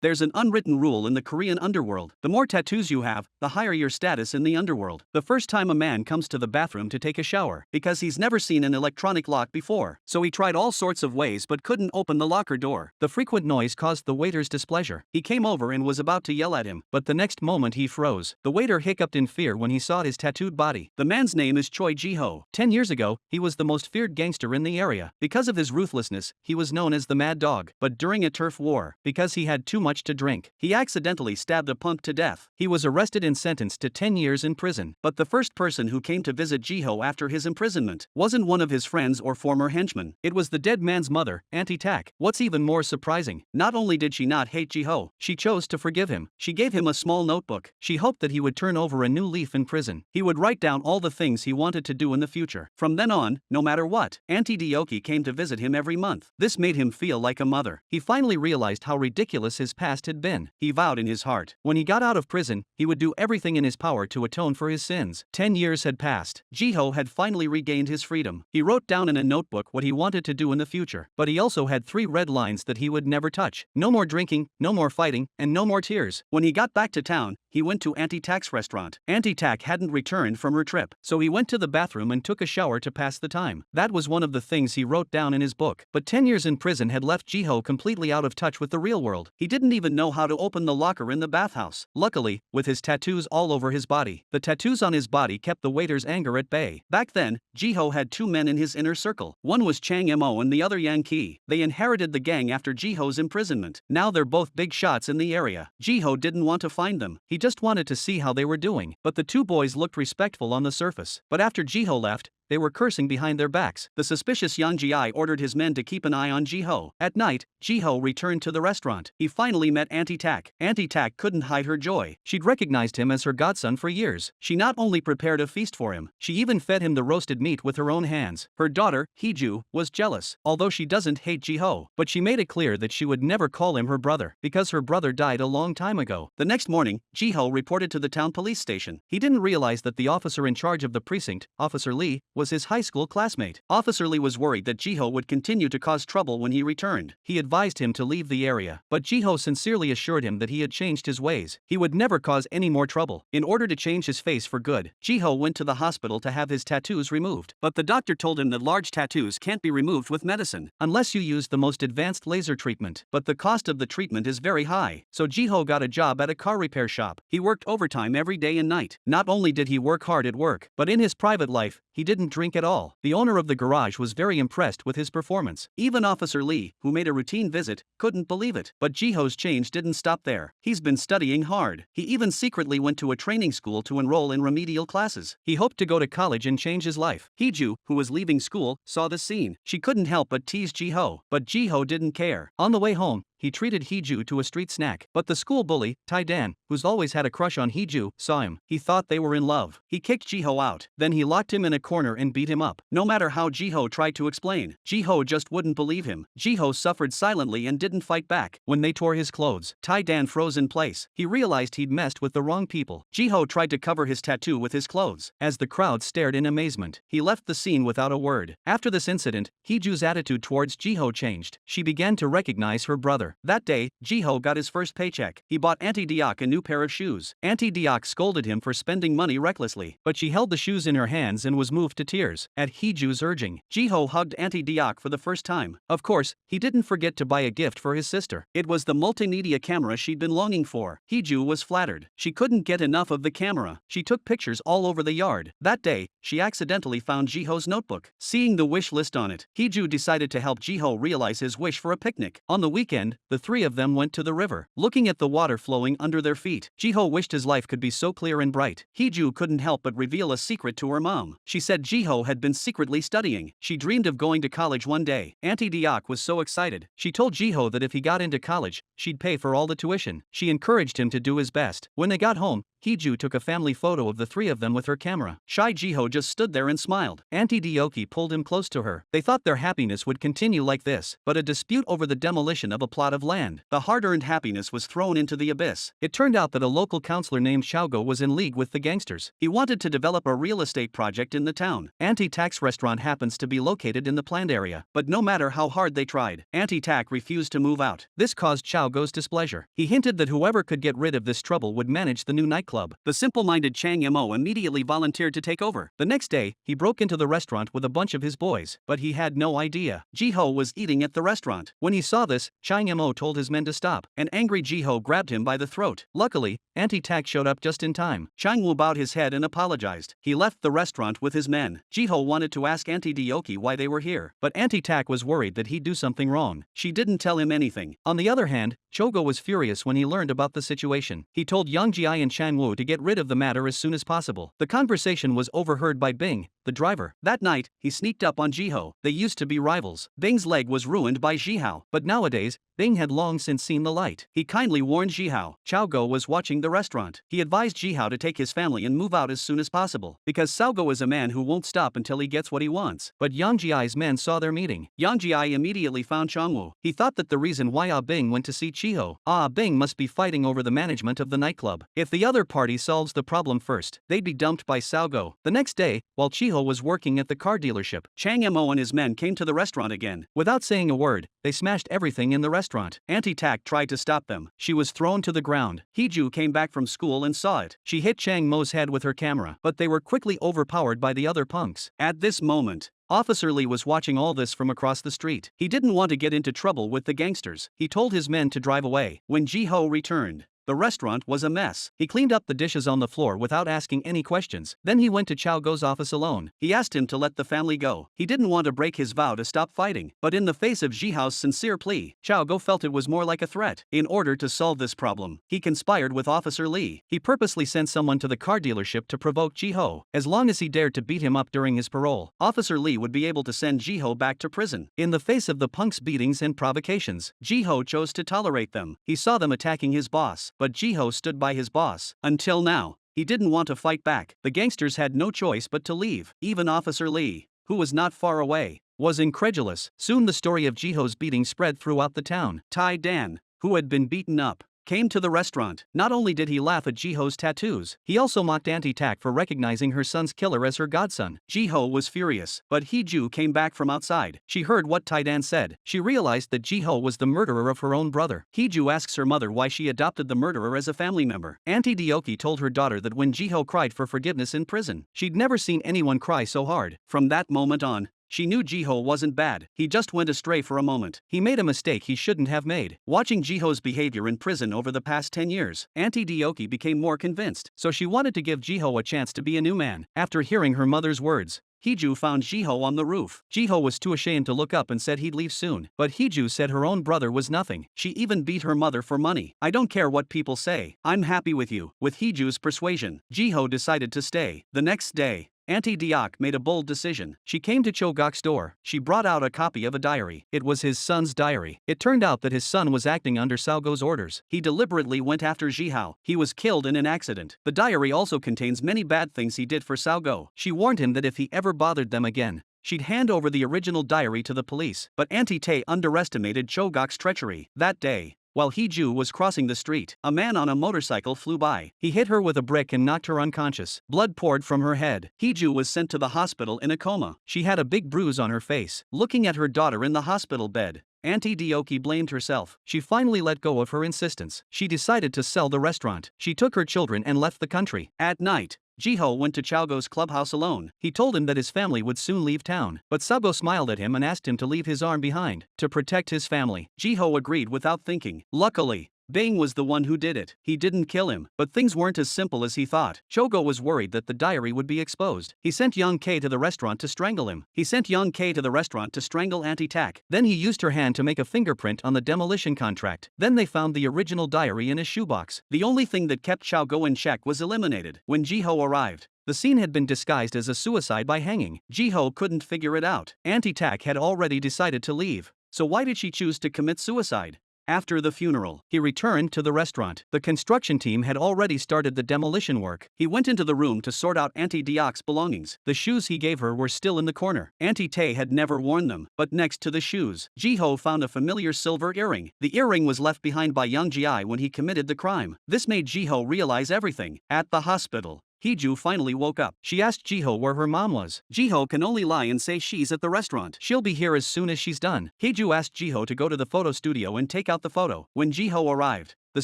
There's an unwritten rule in the Korean underworld. The more tattoos you have, the higher your status in the underworld. The first time a man comes to the bathroom to take a shower, because he's never seen an electronic lock before, so he tried all sorts of ways but couldn't open the locker door. The frequent noise caused the waiter's displeasure. He came over and was about to yell at him, but the next moment he froze. The waiter hiccuped in fear when he saw his tattooed body. The man's name is Choi Ji-ho. 10 years ago, he was the most feared gangster in the area. Because of his ruthlessness, he was known as the Mad Dog. But during a turf war, because he had too much to drink, he accidentally stabbed a punk to death. He was arrested and sentenced to 10 years in prison. But the first person who came to visit Ji-ho after his imprisonment wasn't one of his friends or former henchmen. It was the dead man's mother, Auntie Tak. What's even more surprising, not only did she not hate Ji-ho, she chose to forgive him. She gave him a small notebook. She hoped that he would turn over a new leaf in prison. He would write down all the things he wanted to do in the future. From then on, no matter what, Auntie Dioki came to visit him every month. This made him feel like a mother. He finally realized how ridiculous his past had been. He vowed in his heart, when he got out of prison, he would do everything in his power to atone for his sins. 10 years had passed. Ji-ho had finally regained his freedom. He wrote down in a notebook what he wanted to do in the future, but he also had 3 red lines that he would never touch. No more drinking, no more fighting, and no more tears. When he got back to town, he went to Auntie Tak's restaurant. Auntie Tak hadn't returned from her trip, so he went to the bathroom and took a shower to pass the time. That was one of the things he wrote down in his book. But 10 years in prison had left Ji-ho completely out of touch with the real world. He didn't even know how to open the locker in the bathhouse. Luckily, with his tattoos all over his body, the tattoos on his body kept the waiter's anger at bay. Back then, Ji-ho had 2 men in his inner circle. One was Chang Mo and the other Yang Ki. They inherited the gang after Ji-ho's imprisonment. Now they're both big shots in the area. Ji-ho didn't want to find them. He just wanted to see how they were doing. But the 2 boys looked respectful on the surface. But after Ji-ho left, they were cursing behind their backs. The suspicious Yang Ji ordered his men to keep an eye on Ji-ho. At night, Ji-ho returned to the restaurant. He finally met Auntie Tak. Auntie Tak couldn't hide her joy. She'd recognized him as her godson for years. She not only prepared a feast for him, she even fed him the roasted meat with her own hands. Her daughter, Hee-ju, was jealous, although she doesn't hate Ji-ho. But she made it clear that she would never call him her brother, because her brother died a long time ago. The next morning, Ji-ho reported to the town police station. He didn't realize that the officer in charge of the precinct, Officer Lee, was his high school classmate. Officer Lee was worried that Ji-ho would continue to cause trouble when he returned. He advised him to leave the area, but Ji-ho sincerely assured him that he had changed his ways. He would never cause any more trouble. In order to change his face for good, Ji-ho went to the hospital to have his tattoos removed. But the doctor told him that large tattoos can't be removed with medicine, unless you use the most advanced laser treatment. But the cost of the treatment is very high, so Ji-ho got a job at a car repair shop. He worked overtime every day and night. Not only did he work hard at work, but in his private life, he didn't drink at all. The owner of the garage was very impressed with his performance. Even Officer Lee, who made a routine visit, couldn't believe it. But Ji-ho's change didn't stop there. He's been studying hard. He even secretly went to a training school to enroll in remedial classes. He hoped to go to college and change his life. Hee-ju, who was leaving school, saw the scene. She couldn't help but tease Ji-ho, but Ji-ho didn't care. On the way home, he treated Hee-ju to a street snack. But the school bully, Tai-dan, who's always had a crush on Hee-ju, saw him. He thought they were in love. He kicked Ji-ho out. Then he locked him in a corner and beat him up. No matter how Ji-ho tried to explain, Ji-ho just wouldn't believe him. Ji-ho suffered silently and didn't fight back. When they tore his clothes, Tai-dan froze in place. He realized he'd messed with the wrong people. Ji-ho tried to cover his tattoo with his clothes. As the crowd stared in amazement, he left the scene without a word. After this incident, Hee-ju's attitude towards Ji-ho changed. She began to recognize her brother. That day, Ji-ho got his first paycheck. He bought Auntie Diak a new pair of shoes. Auntie Diak scolded him for spending money recklessly, but she held the shoes in her hands and was moved to tears. At Hee-ju's urging, Ji-ho hugged Auntie Diak for the first time. Of course, he didn't forget to buy a gift for his sister. It was the multimedia camera she'd been longing for. Hee-ju was flattered. She couldn't get enough of the camera. She took pictures all over the yard. That day, she accidentally found Ji-ho's notebook. Seeing the wish list on it, Hee-ju decided to help Ji-ho realize his wish for a picnic. On the weekend, the 3 of them went to the river. Looking at the water flowing under their feet, Ji-ho wished his life could be so clear and bright. Hee-ju couldn't help but reveal a secret to her mom. She said Ji-ho had been secretly studying. She dreamed of going to college one day. Auntie Diak was so excited. She told Ji-ho that if he got into college, she'd pay for all the tuition. She encouraged him to do his best. When they got home, Hee-ju took a family photo of the three of them with her camera. Shy Ji-ho just stood there and smiled. Auntie Deoki pulled him close to her. They thought their happiness would continue like this, but a dispute over the demolition of a plot of land, the hard-earned happiness, was thrown into the abyss. It turned out that a local counselor named Xiaogo was in league with the gangsters. He wanted to develop a real estate project in the town. Anti-Tax restaurant happens to be located in the planned area, but no matter how hard they tried, Anti-Tac refused to move out. This caused Xiaogo's displeasure. He hinted that whoever could get rid of this trouble would manage the new nightclub. The simple-minded Chang Mo immediately volunteered to take over. The next day, he broke into the restaurant with a bunch of his boys, but he had no idea Ji-ho was eating at the restaurant. When he saw this, Chang Mo told his men to stop. An angry Ji-ho grabbed him by the throat. Luckily, Anti-Tac showed up just in time. Chang Woo bowed his head and apologized. He left the restaurant with his men. Ji-ho wanted to ask Auntie Deoki why they were here, but Anti-Tac was worried that he'd do something wrong. She didn't tell him anything. On the other hand, Chogo was furious when he learned about the situation. He told Yang Jiai and Chang Woo to get rid of the matter as soon as possible. The conversation was overheard by Bing, the driver. That night, he sneaked up on Ji-ho. They used to be rivals. Bing's leg was ruined by Ji-ho, but nowadays, Bing had long since seen the light. He kindly warned Ji-ho. Xiaogo was watching the restaurant. He advised Ji-ho to take his family and move out as soon as possible, because Xiaogo is a man who won't stop until he gets what he wants. But Yang Jiai's men saw their meeting. Yang Jiai immediately found Changwoo. He thought that the reason why Bing went to see Ji-ho, Bing must be fighting over the management of the nightclub. If the other party solves the problem first, they'd be dumped by Xiaogo. The next day, while Ji-ho was working at the car dealership, Chang Mo and his men came to the restaurant again. Without saying a word, they smashed everything in the restaurant. Anti-Tac tried to stop them. She was thrown to the ground. Hee-ju came back from school and saw it. She hit Chang Mo's head with her camera, but they were quickly overpowered by the other punks. At this moment, Officer Lee was watching all this from across the street. He didn't want to get into trouble with the gangsters. He told his men to drive away. When Ji-ho returned, the restaurant was a mess. He cleaned up the dishes on the floor without asking any questions. Then he went to Xiaogo's office alone. He asked him to let the family go. He didn't want to break his vow to stop fighting. But in the face of Ji-ho's sincere plea, Xiaogo felt it was more like a threat. In order to solve this problem, he conspired with Officer Lee. He purposely sent someone to the car dealership to provoke Ji-ho. As long as he dared to beat him up during his parole, Officer Lee would be able to send Ji-ho back to prison. In the face of the punk's beatings and provocations, Ji-ho chose to tolerate them. He saw them attacking his boss, but Ji-ho stood by his boss. Until now, he didn't want to fight back. The gangsters had no choice but to leave. Even Officer Lee, who was not far away, was incredulous. Soon the story of Ji-ho's beating spread throughout the town. Tai Dan, who had been beaten up, came to the restaurant. Not only did he laugh at Ji-ho's tattoos, he also mocked Anti-Tac for recognizing her son's killer as her godson. Ji-ho was furious, but Hee-ju came back from outside. She heard what Tai-dan said. She realized that Ji-ho was the murderer of her own brother. Hee-ju asks her mother why she adopted the murderer as a family member. Auntie Deoki told her daughter that when Ji-ho cried for forgiveness in prison, she'd never seen anyone cry so hard. From that moment on, she knew Ji-ho wasn't bad. He just went astray for a moment. He made a mistake he shouldn't have made. Watching Ji-ho's behavior in prison over the past 10 years, Auntie Deoki became more convinced, so she wanted to give Ji-ho a chance to be a new man. After hearing her mother's words, Hee-ju found Ji-ho on the roof. Ji-ho was too ashamed to look up and said he'd leave soon, but Hee-ju said her own brother was nothing. She even beat her mother for money. I don't care what people say. I'm happy with you. With Hee-ju's persuasion, Ji-ho decided to stay. The next day, Auntie Deok made a bold decision. She came to Chogok's door. She brought out a copy of a diary. It was his son's diary. It turned out that his son was acting under Xiaogo's orders. He deliberately went after Ji-ho. He was killed in an accident. The diary also contains many bad things he did for Xiaogo. She warned him that if he ever bothered them again, she'd hand over the original diary to the police. But Auntie Tae underestimated Chogok's treachery. That day, while Hee-ju was crossing the street, a man on a motorcycle flew by. He hit her with a brick and knocked her unconscious. Blood poured from her head. Hee-ju was sent to the hospital in a coma. She had a big bruise on her face. Looking at her daughter in the hospital bed, Auntie Deoki blamed herself. She finally let go of her insistence. She decided to sell the restaurant. She took her children and left the country. At night, Ji-ho went to Xiaogo's clubhouse alone. He told him that his family would soon leave town, but Xiaogo smiled at him and asked him to leave his arm behind, to protect his family. Ji-ho agreed without thinking. Luckily, Bing was the one who did it. He didn't kill him, but things weren't as simple as he thought. Chogo was worried that the diary would be exposed. He sent Young K to the restaurant to strangle him. Anti-Tac. Then he used her hand to make a fingerprint on the demolition contract. Then they found the original diary in his shoebox. The only thing that kept Xiaogo in check was eliminated. When Ji-ho arrived, the scene had been disguised as a suicide by hanging. Ji-ho couldn't figure it out. Anti-Tac had already decided to leave. So why did she choose to commit suicide? After the funeral, he returned to the restaurant. The construction team had already started the demolition work. He went into the room to sort out Auntie Diok's belongings. The shoes he gave her were still in the corner. Auntie Tay had never worn them, but next to the shoes, Jiho found a familiar silver earring. The earring was left behind by young Ji when he committed the crime. This made Jiho realize everything. At the hospital, Heju finally woke up. She asked Jiho where her mom was. Jiho can only lie and say she's at the restaurant. She'll be here as soon as she's done. Heju asked Jiho to go to the photo studio and take out the photo. When Jiho arrived, the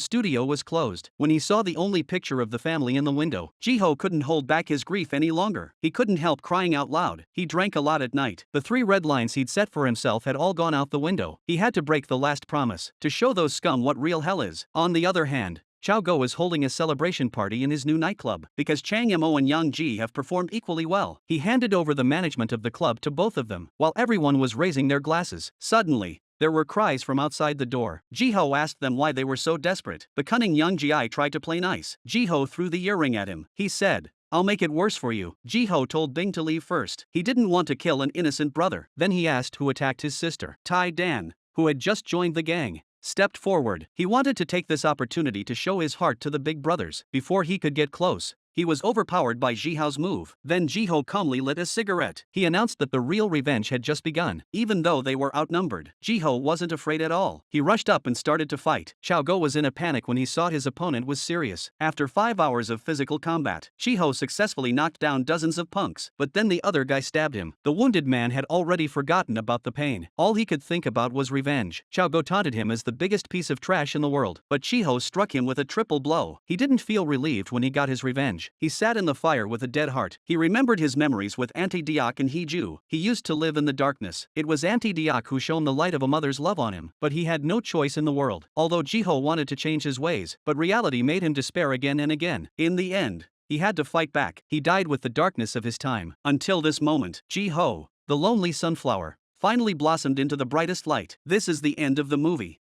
studio was closed. When he saw the only picture of the family in the window, Jiho couldn't hold back his grief any longer. He couldn't help crying out loud. He drank a lot at night. The 3 red lines he'd set for himself had all gone out the window. He had to break the last promise, to show those scum what real hell is. On the other hand, Chao Go is holding a celebration party in his new nightclub. Because Chang Mo and Yang Ji have performed equally well, he handed over the management of the club to both of them. While everyone was raising their glasses, suddenly, there were cries from outside the door. Jiho asked them why they were so desperate. The cunning young Ji tried to play nice. Jiho threw the earring at him. He said, "I'll make it worse for you." Jiho told Bing to leave first. He didn't want to kill an innocent brother. Then he asked who attacked his sister. Tai Dan, who had just joined the gang, stepped forward. He wanted to take this opportunity to show his heart to the big brothers. Before he could get close, he was overpowered by Jiho's move. Then Jiho calmly lit a cigarette. He announced that the real revenge had just begun. Even though they were outnumbered, Jiho wasn't afraid at all. He rushed up and started to fight. Chao Go was in a panic when he saw his opponent was serious. After 5 hours of physical combat, Jiho successfully knocked down dozens of punks. But then the other guy stabbed him. The wounded man had already forgotten about the pain. All he could think about was revenge. Chao Go taunted him as the biggest piece of trash in the world. But Jiho struck him with a triple blow. He didn't feel relieved when he got his revenge. He sat in the fire with a dead heart. He remembered his memories with Auntie Diok and Heju. He used to live in the darkness. It was Auntie Diok who shone the light of a mother's love on him. But he had no choice in the world. Although Jiho wanted to change his ways, but reality made him despair again and again. In the end, he had to fight back. He died with the darkness of his time. Until this moment, Jiho, the lonely sunflower, finally blossomed into the brightest light. This is the end of the movie.